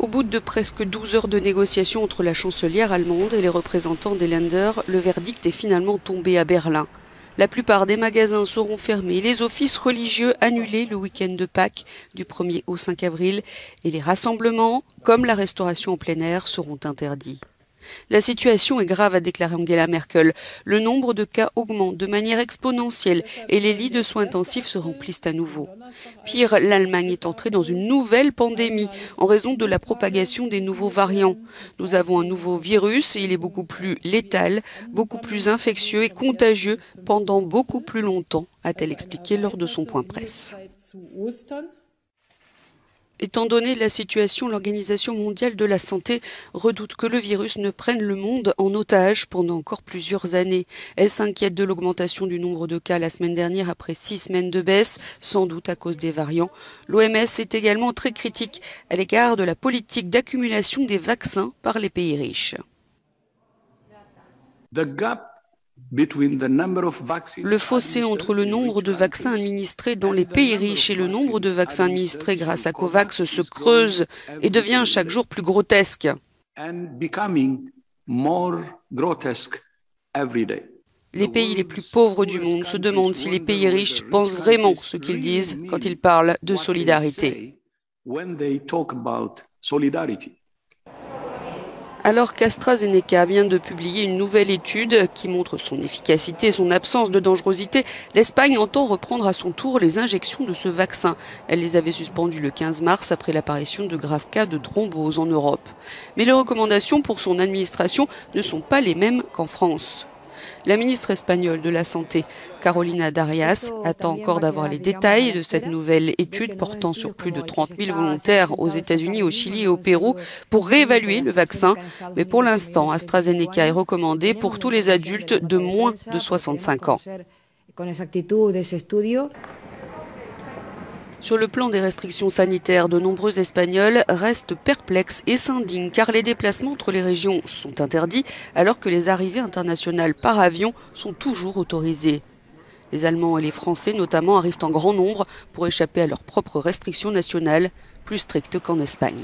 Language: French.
Au bout de presque 12 heures de négociations entre la chancelière allemande et les représentants des Länder, le verdict est finalement tombé à Berlin. La plupart des magasins seront fermés, les offices religieux annulés le week-end de Pâques du 1er au 5 avril et les rassemblements, comme la restauration en plein air, seront interdits. La situation est grave, a déclaré Angela Merkel. Le nombre de cas augmente de manière exponentielle et les lits de soins intensifs se remplissent à nouveau. Pire, l'Allemagne est entrée dans une nouvelle pandémie en raison de la propagation des nouveaux variants. Nous avons un nouveau virus et il est beaucoup plus létal, beaucoup plus infectieux et contagieux pendant beaucoup plus longtemps, a-t-elle expliqué lors de son point presse. Étant donné la situation, l'Organisation mondiale de la santé redoute que le virus ne prenne le monde en otage pendant encore plusieurs années. Elle s'inquiète de l'augmentation du nombre de cas la semaine dernière après 6 semaines de baisse, sans doute à cause des variants. L'OMS est également très critique à l'égard de la politique d'accumulation des vaccins par les pays riches. Le fossé entre le nombre de vaccins administrés dans les pays riches et le nombre de vaccins administrés grâce à COVAX se creuse et devient chaque jour plus grotesque. Les pays les plus pauvres du monde se demandent si les pays riches pensent vraiment ce qu'ils disent quand ils parlent de solidarité. Alors qu'AstraZeneca vient de publier une nouvelle étude qui montre son efficacité et son absence de dangerosité, l'Espagne entend reprendre à son tour les injections de ce vaccin. Elle les avait suspendues le 15 mars après l'apparition de graves cas de thrombose en Europe. Mais les recommandations pour son administration ne sont pas les mêmes qu'en France. La ministre espagnole de la Santé, Carolina Darias, attend encore d'avoir les détails de cette nouvelle étude portant sur plus de 30 000 volontaires aux États-Unis, au Chili et au Pérou pour réévaluer le vaccin. Mais pour l'instant, AstraZeneca est recommandé pour tous les adultes de moins de 65 ans. Sur le plan des restrictions sanitaires, de nombreux Espagnols restent perplexes et s'indignent car les déplacements entre les régions sont interdits alors que les arrivées internationales par avion sont toujours autorisées. Les Allemands et les Français notamment arrivent en grand nombre pour échapper à leurs propres restrictions nationales plus strictes qu'en Espagne.